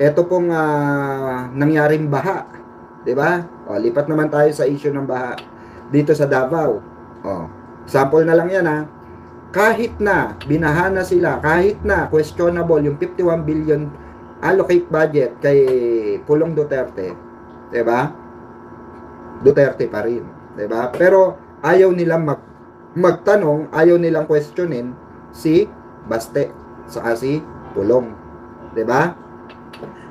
Ito pong nangyaring baha, 'di ba? O, lipat naman tayo sa issue ng baha dito sa Davao. O, sample na lang 'yan ha. Kahit na binaha na sila, kahit na questionable yung 51 billion allocate budget kay Pulong Duterte, 'di ba? Duterte pa rin, 'di ba? Pero ayaw nilang magtanong, ayaw nilang questionin si Baste sa si Pulong, 'di ba?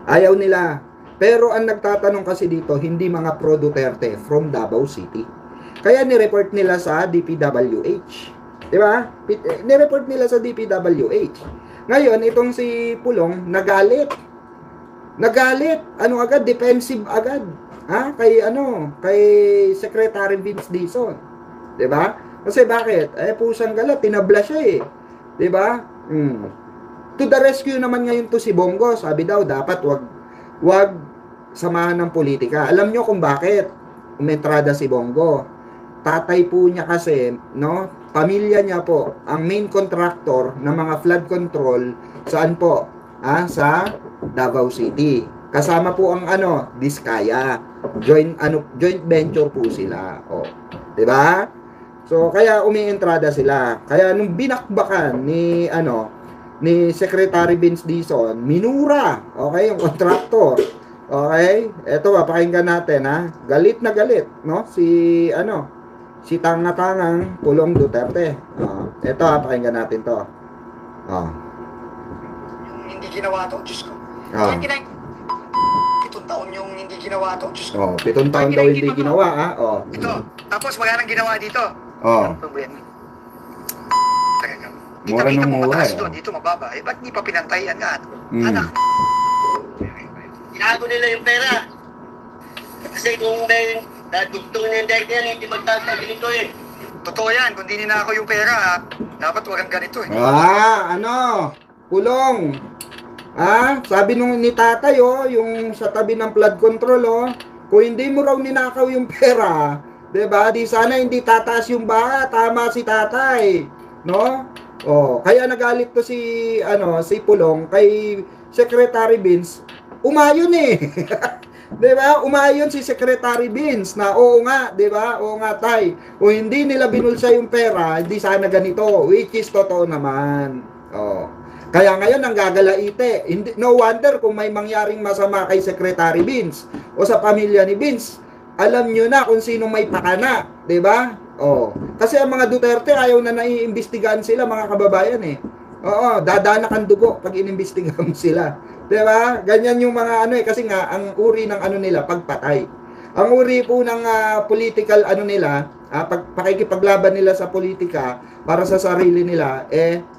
Ayaw nila. Pero ang nagtatanong kasi dito, hindi mga pro Duterte from Davao City. Kaya ni-report nila sa DPWH. Di ba? Ni-report nila sa DPWH. Ngayon, itong si Pulong, nagalit. Nagalit. Ano agad? Defensive agad. Ha? Kay Secretary Vince Dizon. Di ba? Kasi bakit? Pusang galat. Tinabla siya eh. Di ba? To the rescue naman ngayon to si Bongo. Sabi daw, dapat wag samahan ng politika. Alam nyo kung bakit umentrada si Bongo. Tatay po niya kasi, no? Pamilya niya po, ang main contractor ng mga flood control, saan po? Sa Davao City. Kasama po ang Diskaya. Joint venture po sila. O, 'di ba? So kaya umientrada sila. Kaya nung binakbakan ni Secretary Vince Dizon, minura, okay, yung contractor. Okay? Ito, papakinggan natin, ha. Galit na galit, no? Si tanga-tangang Pulong Duterte. Ito, pakinggan natin to. Yung hindi ginawa to, Diyos ko. 7 taon yung hindi ginawa to, Diyos ko. 7 taon daw hindi ginawa, ha. Ito, tapos wala nang ginawa dito. Ano problema? Mura Kita ng mo mura, mataas doon, dito mababa. Ba't di pa pinantayan nga? Anak. Inago nila yung pera. Kasi kung may nadugtong na yung dahil yan, hindi magtatabi nito eh. Totoo yan, kung di ninako yung pera, dapat walang ganito eh. Pulong. Sabi nung ni tatay, yung sa tabi ng flood control, kung hindi mo raw ninakaw yung pera, 'di ba? Di sana hindi tataas yung baha, tama si tatay, no? Kaya nagalit to si Pulong kay Secretary Vince. Umayon eh. 'Di ba? Umayon si Secretary Vince na oo nga, 'di ba? Oo nga tay. Kung hindi nila binulsa yung pera, hindi sana ganito, which is totoo naman. Kaya ngayon ang gagalaite. No wonder kung may mangyaring masama kay Secretary Vince o sa pamilya ni Vince. Alam nyo na kung sino may pakana, 'di ba? Kasi ang mga Duterte ayaw na naiimbestigahan sila, mga kababayan eh. Dadanak ang dugo pag inimbestigahan sila. 'Di ba? Ganyan yung mga kasi nga ang uri ng nila pagpatay. Ang uri po ng political nila, pakikipaglaban nila sa politika para sa sarili nila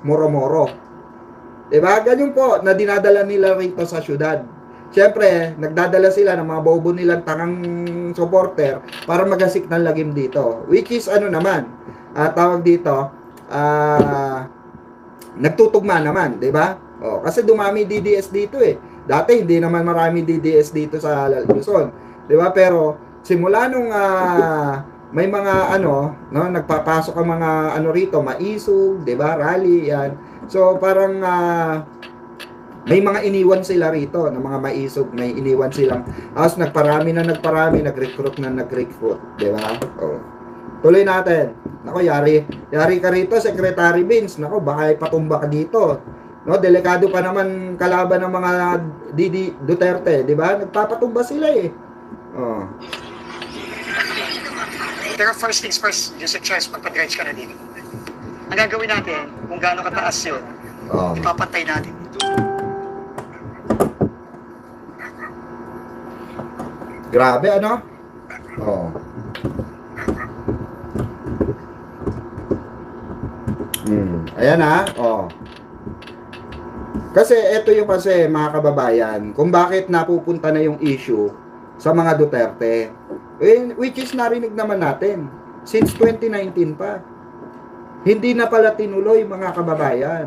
moro-moro. 'Di ba? Ganyan po na dinadala nila rito sa syudad. Siyempre, nagdadala sila ng mga bobo nilang tangang supporter para magasik ng lagim dito. Which is naman, tawag dito, nagtutugma naman, 'di ba? Kasi dumami DDS dito eh. Dati hindi naman marami DDS dito sa Luzon, 'di ba? Pero simula nung may mga nagpapasok ang mga rito, maisog, 'di ba? Rally 'yan. So parang may mga iniwan sila rito ng mga maisog, may iniwan silang nagparami, nag-recruit, di ba? Tuloy natin. Nako, yari ka rito, Secretary Vince. Nako, baka ipatumba ka dito. No, delikado pa naman kalaban ng mga Duterte, di ba? Nagpapatumba sila eh. Pero first things first, Joseph Charles, magpa-dredge ka na dito. Ang gagawin natin, kung gaano kataas yun, ipapantay natin. Grabe, Ayan Kasi ito yung mga kababayan, kung bakit napupunta na yung issue sa mga Duterte. Which is narinig naman natin since 2019 pa. Hindi na pala tinuloy, mga kababayan.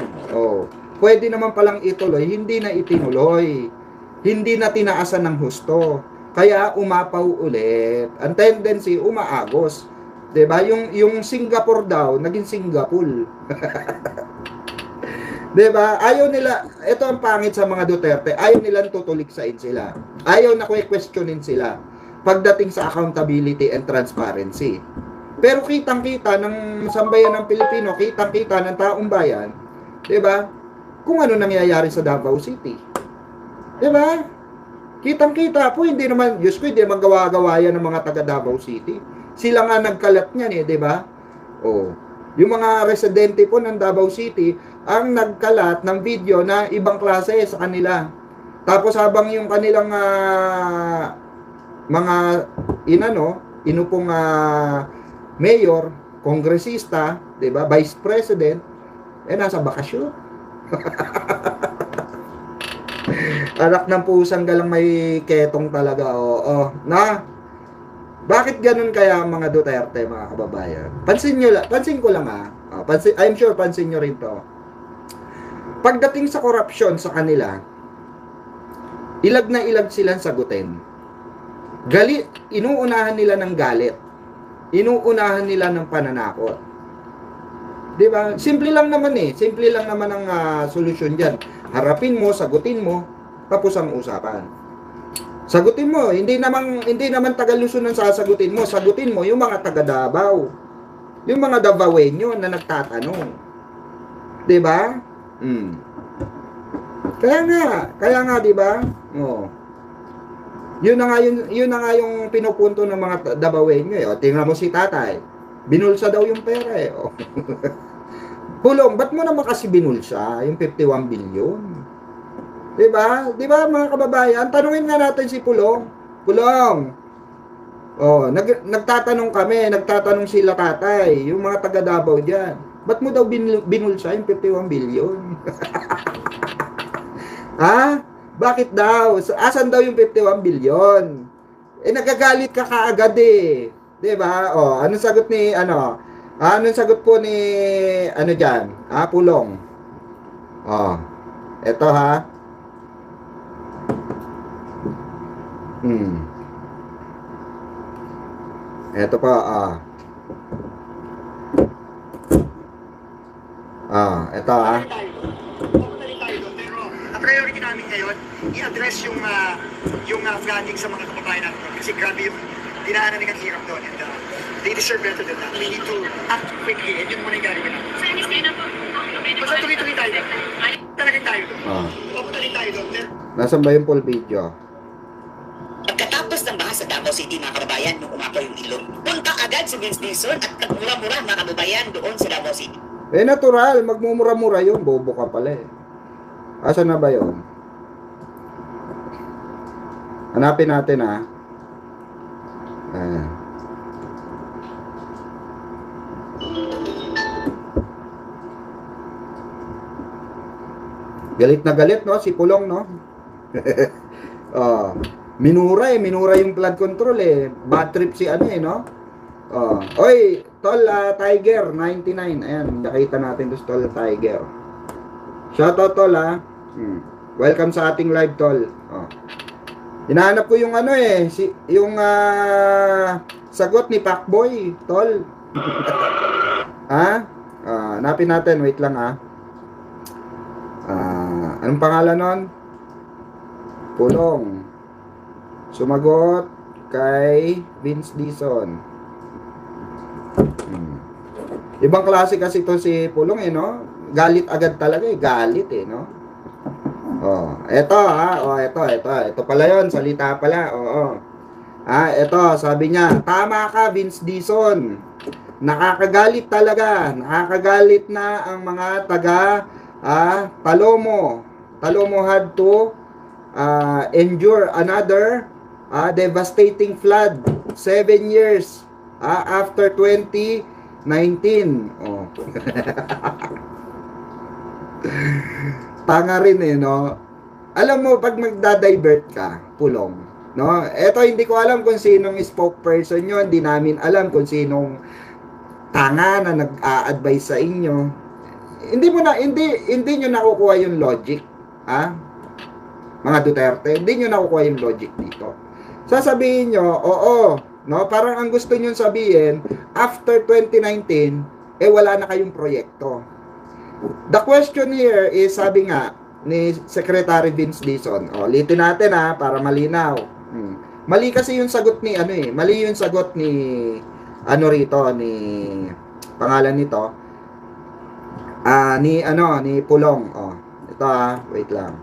Pwede naman palang ituloy, hindi na itinuloy. Hindi na tinaasan ng husto. Kaya umapaw ulit. Ang tendency, umaagos. 'Di ba? Yung Singapore daw, naging Singapore. 'Di ba? Ayaw nila, ito ang pangit sa mga Duterte, ayaw nilang tutuliksain sila. Ayaw na questionin sila pagdating sa accountability and transparency. Pero kitang-kita ng sambayan ng Pilipino, kitang-kita ng taong bayan, 'di ba? Kung ano nangyayari sa Davao City. 'Di ba? Kitang-kita po, hindi naman, Diyos ko, hindi naman gawa-gawa yan ng mga taga Davao City. Sila nga nagkalat niyan eh, 'di ba? Oh. Yung mga residente po ng Davao City ang nagkalat ng video na ibang klase sa kanila. Tapos habang yung kanilang mga inupong mayor, kongresista, 'di ba, vice president, nasa bakasyon. Anak ng pusang galang may ketong talaga. Oo. Na bakit ganun kaya ang mga Duterte, mga kababayan? Pansin ko lang I'm sure pansin nyo rin to. Pagdating sa korupsyon sa kanila, ilag na ilag silang sagutin. Inuunahan nila ng galit. Inuunahan nila ng pananakot. 'Di ba? Simple lang naman Simple lang naman ang solusyon diyan. Harapin mo, sagutin mo, tapos ang usapan. Sagutin mo, hindi naman taga Luzon ang sasagutin mo. Sagutin mo yung mga taga Davao. Yung mga Davaoenyo na nagtatanong. 'Di ba? Kaya nga 'di ba? Oh. Yun na nga yung pinupunto ng mga Davaoenyo eh. O, tingnan mo si Tatay. Binulsa daw yung pera eh. O. Pulong, ba't mo naman kasi binulsa yung 51 billion? Diba? Diba mga kababayan? Tanungin nga natin si Pulong. Pulong. Oh, nagtatanong kami, nagtatanong sila Tatay, yung mga taga Davao diyan. Ba't mo daw binulsa yung 51 billion? Ha? Bakit daw? Asan daw yung 51 billion? Nagagalit ka kaagad eh. 'Di ba? Oh, anong sagot ni anong sagot po ni diyan? Pulong. Oh. Eto ha. Eto pa eto ha. Ang priority namin ngayon, i-address yung flooding sa mga kababayan natin. Kasi grabe yung dinaanan ng hirap doon. And they deserve better than that. We need to act quickly. And yun muna yung gagawin natin. Basta tuloy-tuloy tayo doon. Talagang tayo doon. Tuloy tayo doon. Nasaan ba yung full video? Pagkatapos ng baha sa Davao City, mga kababayan, nung umapaw yung ilog, punta agad si Vince Dizon at nagmura-mura mga kababayan doon sa Davao City. Natural, magmumura-mura yun. Bobo ka pala eh. Asan na ba yun? Hanapin natin Galit na galit no si Pulong no. Minura yung flood control eh. Bad trip si no. Oy, Tol Tiger 99. Ayan, nakita natin to Tol Tiger. Shoutout Tol Welcome sa ating live Tol. Hinahanap ko yung yung sagot ni Pacboy, Tol. Hanapin natin, wait lang anong pangalan nun? Pulong. Sumagot kay Vince Dizon. Ibang klase kasi to si Pulong no? Galit agad talaga galit no? Eto ito pala yon, salita pala. Eto, sabi niya, tama ka Vince Dizon. Nakakagalit talaga. Nakakagalit na ang mga taga Talomo had to endure another devastating flood 7 years after 2019. Tanga rin no. Alam mo pag magda-divert ka, Pulong, no? Eto hindi ko alam kung sinong spokesperson yun, hindi namin alam kung sinong tanga na nag-a-advise sa inyo. Hindi niyo nakukuha yung logic, mga Duterte, hindi niyo nakukuha yung logic dito. Sasabihin niyo, oo, no? Parang ang gusto niyo sabihin, after 2019, wala na kayong proyekto. The question here is, sabi nga ni Secretary Vince Dizon, litin natin para malinaw. Mali kasi yung sagot ni mali yung sagot ni rito, ni pangalan nito, ni Pulong. Ito wait lang.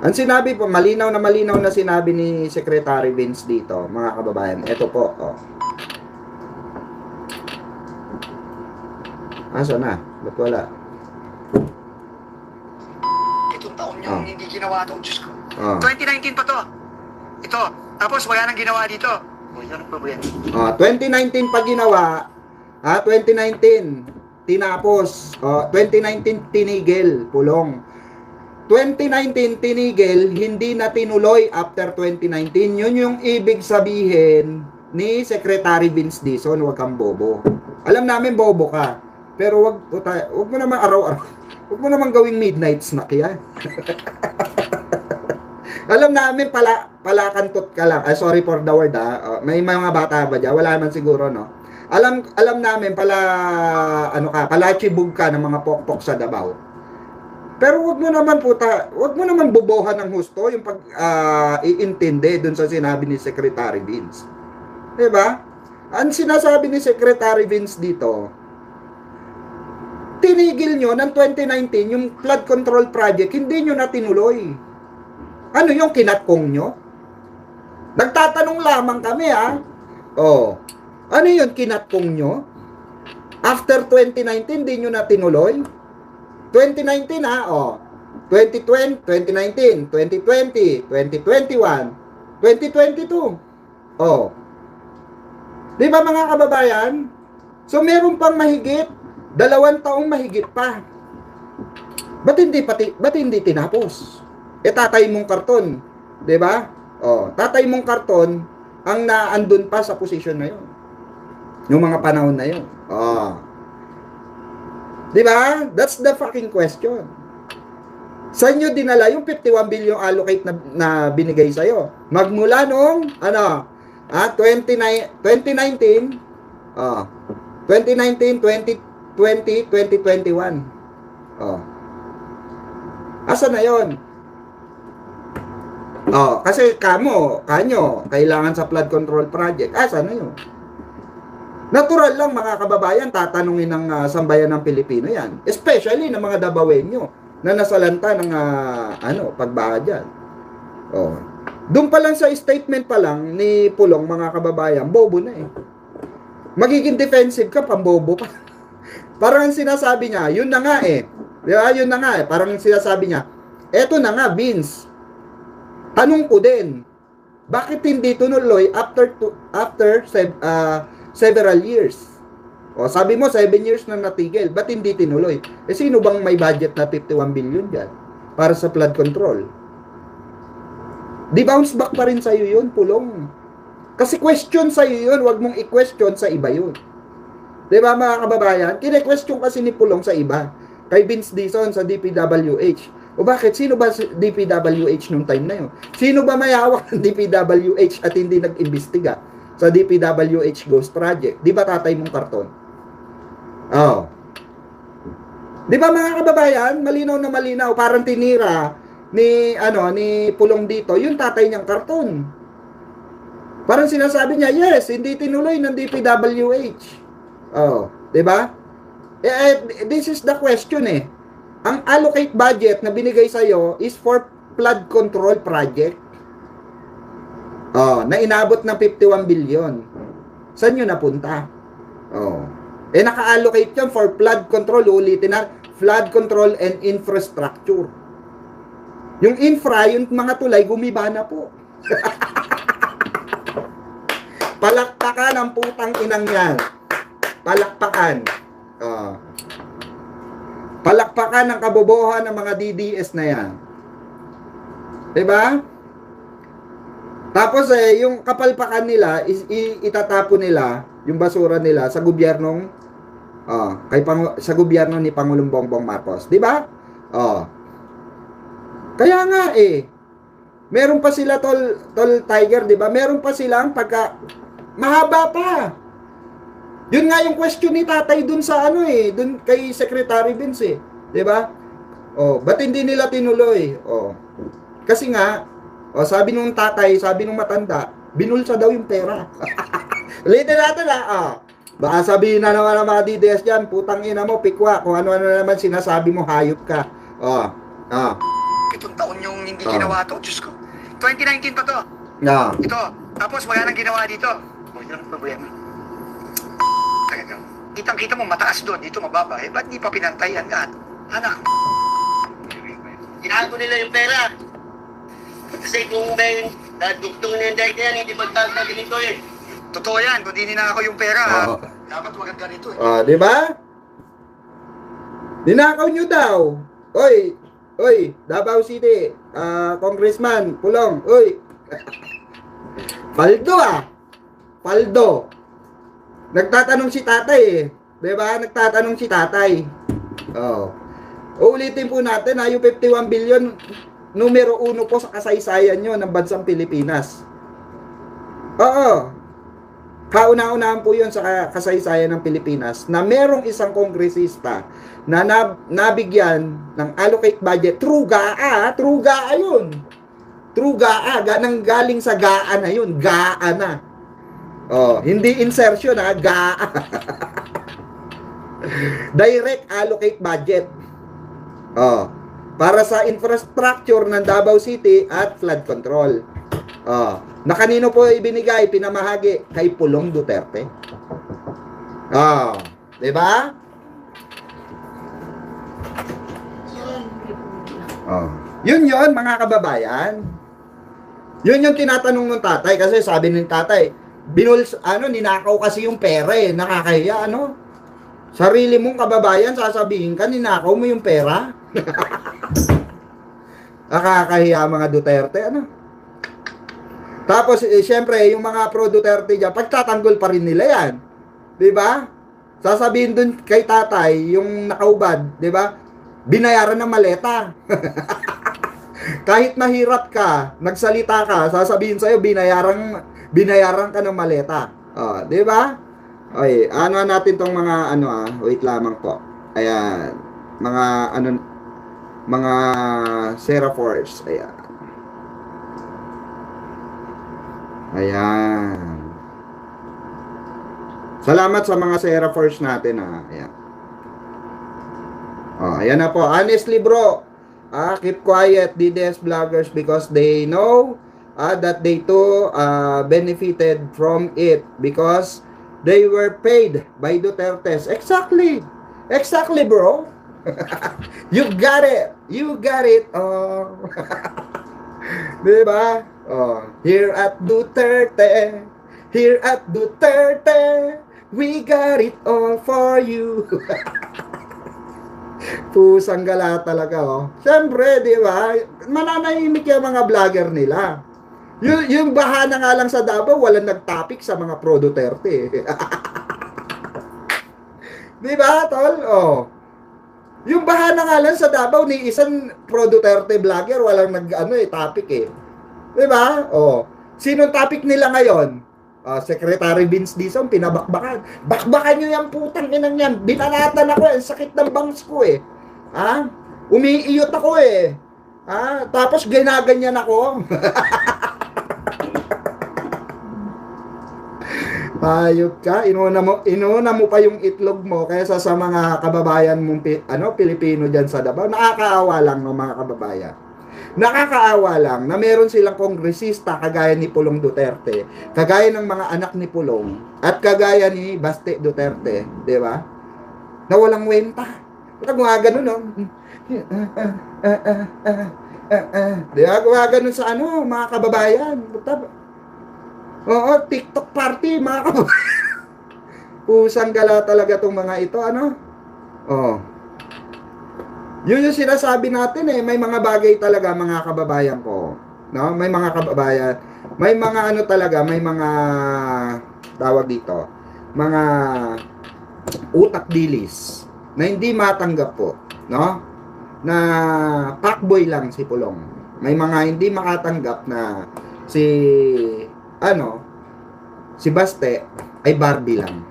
Ang sinabi po, malinaw na sinabi ni Secretary Vince dito, mga kababayan. Ito po, Asa na? Ba't wala? Itong taon niyang hindi ginawa ito, Diyos ko. 2019 2019 pa to. Ito. Tapos wala nang ginawa dito. Yan ang problema. 2019 pa ginawa. 2019 tinapos. 2019 tinigil, Pulong. 2019 tinigil, hindi na tinuloy after 2019. Yun yung ibig sabihin ni Secretary Vince Dizon, wag kang bobo. Alam namin bobo ka, pero wag mo naman araw-araw. Wag mo naman gawing midnight snack yan. Alam namin palakantot ka lang. Sorry for the word may mga bata ba dyan? Wala naman siguro, no? Alam namin palachibog ka ng mga pokpok sa Davao. Pero wag mo naman bobohan ng husto yung iintindi dun sa sinabi ni Secretary Vince. 'Di ba? Ang sinasabi ni Secretary Vince dito, tinigil nyo ng 2019 yung flood control project, hindi nyo na tinuloy. Ano yung kinatkong nyo? Nagtatanong lamang kami ano yung kinatkong nyo? After 2019, hindi nyo na tinuloy? 2019 2020, 2019, 2020, 2021, 2022. Di ba mga kababayan? So meron pang mahigit, 2 taong mahigit pa. Ba't hindi tinapos? Tatay mong karton, di ba? Tatay mong karton ang naandun pa sa posisyon na yun. Yung mga panahon na yun. Di ba? That's the fucking question. Sa inyo dinala yung 51 billion allocate na binigay sa'yo. Magmula noong, 2019, 2020, 2021. Asa na yon? Kasi kanyo, kailangan sa flood control project. Asa na yun? Natural lang mga kababayan, tatanungin ng sambayan ng Pilipino yan. Especially ng mga Davaoenyo na nasalanta ng pagbaha dyan. Doon pa lang sa statement pa lang ni Pulong, mga kababayan, bobo na eh. Magiging defensive ka, pambobo pa. Parang sinasabi niya, yun na nga eh. Di ba? Yun na nga eh. Parang sinasabi niya, eto na nga, Vince. Tanong ko din, bakit hindi tunuloy after several years? Sabi mo 7 years na natigil, ba't hindi tinuloy? Sino bang may budget na 51 billion dyan para sa flood control? Di bounce back pa rin sa'yo yun, Pulong. Kasi question sa'yo yun, wag mong i-question sa iba yun. Di ba mga kababayan? Kine-question kasi ni Pulong sa iba. Kay Vince Dizon sa DPWH. O bakit? Sino ba si DPWH nung time na yun? Sino ba may hawak ng DPWH at hindi nag-imbestiga sa DPWH Ghost Project? Di ba tatay mong karton? Di ba mga kababayan? Malinaw na malinaw. Parang tinira ni Pulong dito, yung tatay niyang karton. Parang sinasabi niya, yes, hindi tinuloy ng DPWH. Di ba? This is the question eh. Ang allocate budget na binigay sa'yo is for flood control project. Na inabot ng 51 billion. Saan yun napunta? Naka-allocate yan for flood control. Ulitin na, flood control and infrastructure. Yung infra, yung mga tulay, gumiba na po. Palakpakan ang putang inang yan. Palakpakan. Palakpakan ang kabobohan ng mga DDS na yan. Diba? Tapos yung kapalpakan nila, itatapon nila, yung basura nila sa gobyernong, sa gobyerno ni Pangulong Bongbong Marcos. Diba? Kaya nga meron pa sila tol tiger, diba? Meron pa silang mahaba pa. Yun nga yung question ni tatay dun sa ano eh, dun kay Secretary Vince eh. 'Di ba? Oh, ba't hindi nila tinuloy? Oh. Kasi nga, oh, sabi nung tatay, sabi nung matanda, binulsa daw yung pera. Ulitin natin ah. Baka sabihin na naman ng mga DDS dyan, putang ina mo, pikwa, kung ano-ano naman sinasabi mo, hayop ka. Oh. Ah. Itong taon yung hindi ginawa to, Diyos ko. 2019 pa to. Ah. Ito. Tapos wala nang ginawa dito. O, yun ang problema. Talaga. Kitang-kita mo, mataas doon. Dito mababa. Eh, ba't di pa pinantayan lahat? Anak. Tinago nila yung pera. Kasi kung may nadugtong na yung dahil yan, hindi magtagtag ganito eh. Totoo yan. Kung di ninakaw yung pera, Oo. dapat wag ganito eh. Oh, 'di ba? Ninakaw nyo daw. Oy, Davao City, Congressman, Pulong, oy. Paldo ah. Paldo. Nagtatanong si tatay eh. 'Di ba? Nagtatanong si tatay. Oh. Uulitin po natin ha, yung 51 billion, numero 1 po sa kasaysayan nyo ng bansang Pilipinas. Oo. Kauna-unahan po yun sa kasaysayan ng Pilipinas na merong isang kongresista na nabigyan ng allocate budget through GAA. Through GAA yun. Through GAA. Nang galing sa GAA na yun. GAA na. Oh, hindi insertion ha. GAA. Direct allocate budget. Oh, para sa infrastructure ng Davao City at flood control. Oh, na kanino po ibinigay, pinamahagi kay Pulong Duterte. Oh, 'di ba? Oh. Yun mga kababayan. Yun yung tinatanong ng tatay kasi sabi ng tatay, ninakaw kasi yung pera eh, nakakahiya ano? Sarili mong kababayan sasabihin ka ninakaw mo yung pera? Nakakahiya mga Duterte ano? Tapos syempre yung mga pro Duterte diyan, pagtatanggol pa rin nila yan. 'Di ba? Sasabihin dun kay tatay yung nakaubad, 'di ba? Binayaran ng maleta. Kahit mahirap ka, nagsalita ka, sasabihin sa'yo binayaran ka ng maleta. Oh, 'di ba? Okay, ano natin tong mga wait lamang po. Ayan, mga Seraphors. Ayan. Ayan. Salamat sa mga Seraphors natin Ayan. Oh, ayan na po. Honestly bro, keep quiet DDS vloggers because they know that they too benefited from it because they were paid by Duterte's. Exactly. Exactly, bro. You got it. You got it. Oh. Diba? Oh, here at Duterte. Here at Duterte. We got it all for you. Pusang gala talaga, oh. Siyempre, di ba? Mananahimik yung mga vlogger nila. Yung bahana nga lang sa Davao, walang nag-topic sa mga pro Duterte. Di ba, tol? Oh. Yung bahana nga lang sa Davao, ni isang pro Duterte vlogger, walang topic eh. Di ba? Oh. Sinong topic nila ngayon? Secretary Vince Dizon, pinabakbakan. Bakbakan nyo yung putang inang yan. Binanatan ako eh. Sakit ng bangs ko eh. Umiiyot ako eh. Tapos ginaganyan ako. Hayop ka. Inuna mo pa yung itlog mo kaysa sa mga kababayan mong Pilipino dyan sa Davao. Nakakaawa lang ng mga kababayan. Nakakaawa lang na meron silang kongresista kagaya ni Pulong Duterte, kagaya ng mga anak ni Pulong, at kagaya ni Baste Duterte, di ba? Na walang wenta. Pag gumagano, no? Di ba? Gumagano sa mga kababayan. Oo, TikTok party, mga kababayan. Pusang gala talaga tong mga ito, Oo. Yun yung sinasabi natin eh, may mga bagay talaga mga kababayan ko, no? May mga kababayan, may mga talaga, may mga tawag dito, mga utak dilis na hindi matanggap po, no? Na pakboy lang si Pulong. May mga hindi makatanggap na si Baste ay Barbie lang.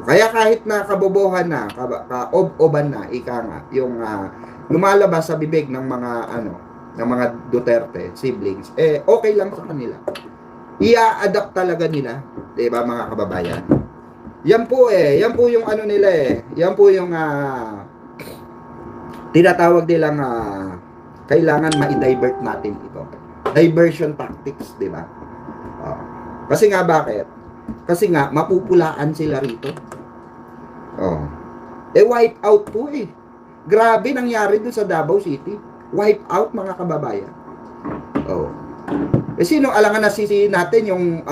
Kaya kahit na kabobohan na, kaob-oban na, ika nga, yung lumalabas sa bibig ng mga ng mga Duterte siblings, okay lang sa kanila. Ia-adapt talaga nila, 'di ba mga kababayan? Yan po yung ano nila Yan po yung tinatawag nilang kailangan ma-divert natin ito. Diversion tactics, 'di ba? Kasi nga bakit? Kasi nga mapupulaan sila rito. Wipe out po Grabe nangyari doon sa Davao City. Wipe out mga kababayan. Sino alangan na sisihin natin yung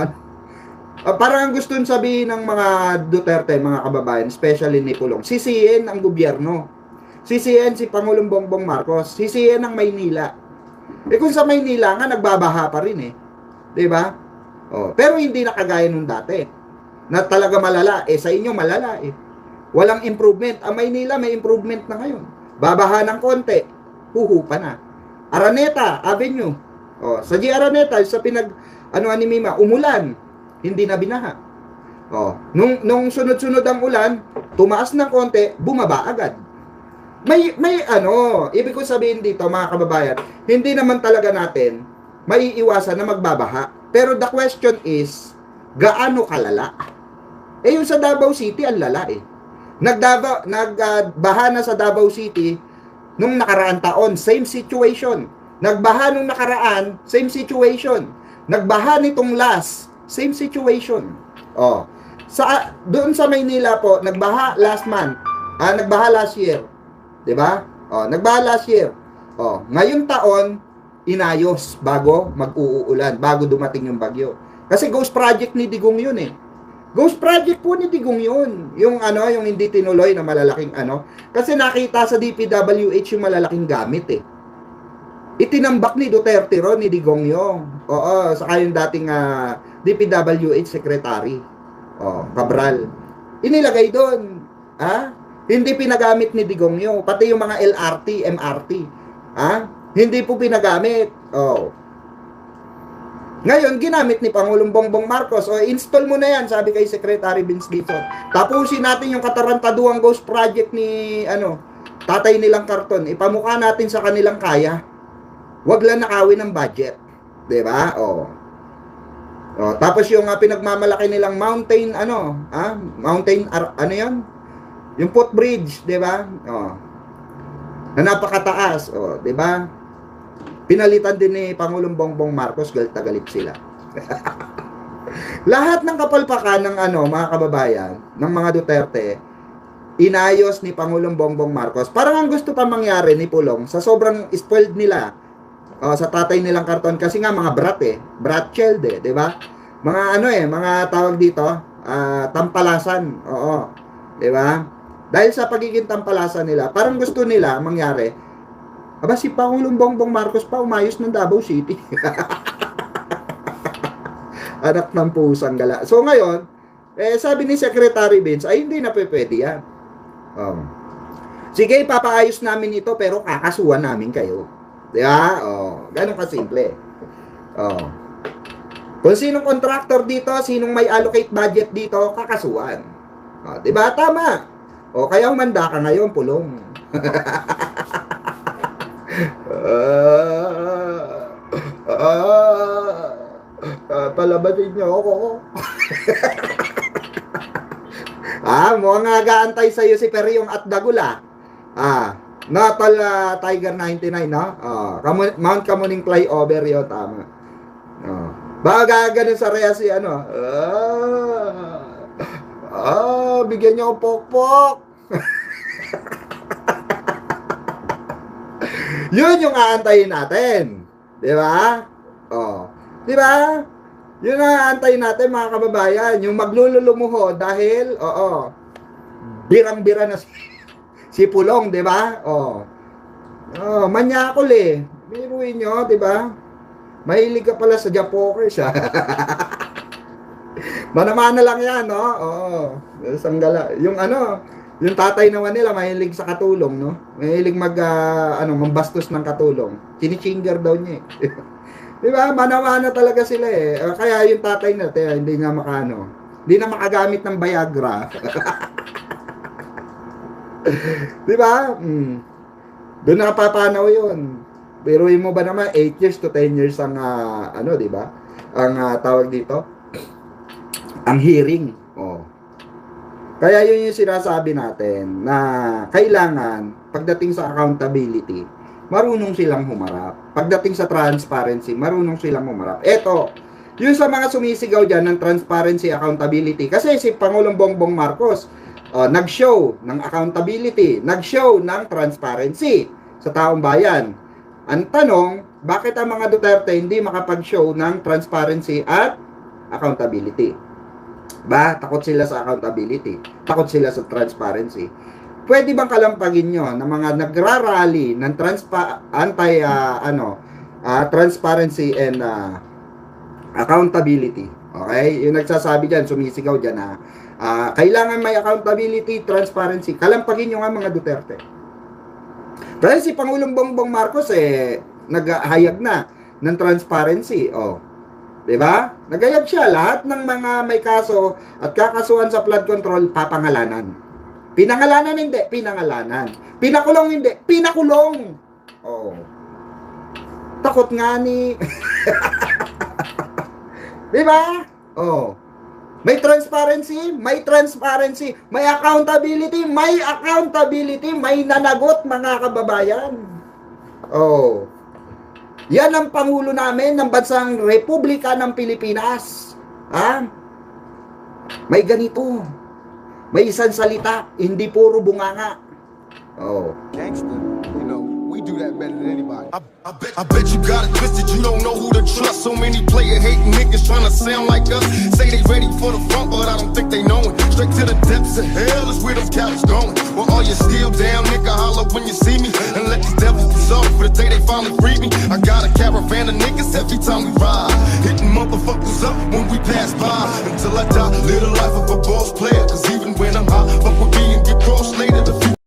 parang gusto sabihin ng mga Duterte, mga kababayan, especially ni Pulong, sisihin ang gobyerno. Sisihin si Pangulong Bongbong Marcos. Sisihin ang Maynila. Kung sa Maynila nga nagbabaha pa rin 'di ba? Pero hindi na kagaya nung dati. Na talaga malala. Sa inyo malala Walang improvement. Ang Maynila may improvement na ngayon. Babaha ng konti. Huhupa na. Araneta Avenue. Sa G. Araneta, sa ni Mima, umulan. Hindi na binaha. Nung sunod-sunod ang ulan, tumaas ng konti, bumaba agad. May ibig ko sabihin dito, mga kababayan, hindi naman talaga natin maiiwasan na magbabaha. Pero the question is, gaano kalala? Yung sa Davao City, ang lala Nagbaha na sa Davao City nung nakaraan taon, same situation. Nagbaha nung nakaraan, same situation. Nagbaha nitong last, same situation. Doon sa Maynila po, nagbaha last month. Nagbaha last year. 'Di ba? Nagbaha last year. Ngayong taon, inayos bago mag-uulan, bago dumating yung bagyo. Kasi ghost project ni Digong yun Ghost project po ni Digong yun. Yung yung hindi tinuloy na malalaking Kasi nakita sa DPWH yung malalaking gamit Itinambak ni Duterte ron ni Digong yung. Saka yung dating DPWH secretary. Cabral. Inilagay doon. Hindi pinagamit ni Digong yung. Pati yung mga LRT, MRT. Hindi po pinagamit. Ngayon, ginamit ni Pangulong Bongbong Marcos. Install mo na yan, sabi kay Secretary Vince Dizon. Tapusin natin yung katarantaduang ghost project ni, tatay nilang karton. Ipamukha natin sa kanilang kaya. Huwag lang nakawin ng budget. Diba? Tapos yung pinagmamalaki nilang mountain, mountain, yan? Yung footbridge, diba? Na napakataas, diba? Pinalitan din ni Pangulong Bongbong Marcos, galit na galit sila. Lahat ng kapalpakan ng mga kababayan, ng mga Duterte, inayos ni Pangulong Bongbong Marcos. Parang ang gusto pa mangyari ni Pulong, sa sobrang spoiled nila, sa tatay nilang karton, kasi nga mga brat child di ba? Mga mga tawag dito, tampalasan, di ba? Dahil sa pagiging tampalasan nila, parang gusto nila mangyari, si Pangulong Bongbong Marcos pa umayos ng Davao City. Anak ng pusang gala. So ngayon, sabi ni Secretary Vince, hindi na pwede yan. Sige, papaayos namin ito, pero kakasuhan namin kayo. Diba? Ganun kasimple. Kung sinong contractor dito, sinong may allocate budget dito, kakasuhan. Diba? Tama. Kaya humanda ka ngayon, Pulong. Palabasin niyo ako. Mukhang nag-aantay sa'yo si Peryong at Dagula. Natal Tiger 99, no? Mount Kamuning flyover yun, tama. Baka ganun sa Rhea si bigyan niyo ako pokpok. Yun yung aantayin natin. Di ba? Di ba? Yun ang aantayin natin, mga kababayan. Yung maglululumuho dahil, birang-bira na si Pulong, di ba? Manyakol Biruin nyo, di ba? Mahilig ka pala sa Japokers, Mana-mana lang yan, no? Sanggala. Yung tatay naman nila, mahilig sa katulong, no? Mahilig mambastos ng katulong. Chinichinger daw niya, Di ba? Mana-mana talaga sila, Kaya yung tatay natin, hindi nga Hindi na makagamit ng Viagra. Di ba? Doon nakapapanaw yun. Pero mo ba naman, 8 years to 10 years ang, ano, di ba? Ang tawag dito? Ang hearing. Oh. Kaya yun yung sinasabi natin na kailangan, pagdating sa accountability, marunong silang humarap. Pagdating sa transparency, marunong silang humarap. Eto, yung sa mga sumisigaw dyan ng transparency, accountability, kasi si Pangulong Bongbong Marcos, nag-show ng accountability, nag-show ng transparency sa taong bayan. Ang tanong, bakit ang mga Duterte hindi makapag-show ng transparency at accountability? Ba, takot sila sa accountability, takot sila sa transparency. Pwede bang kalampagin nyo ng mga nagrarally ng transparency and accountability? Okay? Yung nagsasabi dyan, sumisigaw dyan na kailangan may accountability, transparency. Kalampagin nyo nga mga Duterte. Dahil si Pangulong Bongbong Marcos naghahayag na ng transparency. Oh. 'Di ba? Naghayag siya, lahat ng mga may kaso at kakasuhan sa flood control papangalanan. Pinangalanan hindi, pinangalanan. Pinakulong hindi, pinakulong. Oh. Takot nga ni. 'Di ba? Oh. May transparency, may transparency, may accountability, may nanagot mga kababayan. Oh. Yan ang Pangulo namin ng Bansang Republika ng Pilipinas. Ha? May ganito. May isang salita, hindi puro bunganga. Oh. Gangster, you know, we do that better than anybody. I bet you got it twisted, you don't know who to trust. So many player hating niggas trying to sound like us. Say they ready for the front, but I don't think they know it. Straight to the depths of hell is where them cowards going. Well, all you still down, nigga, holler when you see me. And let these devils be sorry for the day they finally free me. I got a caravan of niggas every time we ride. Hitting motherfuckers up when we pass by. Until I die, live the life of a boss player.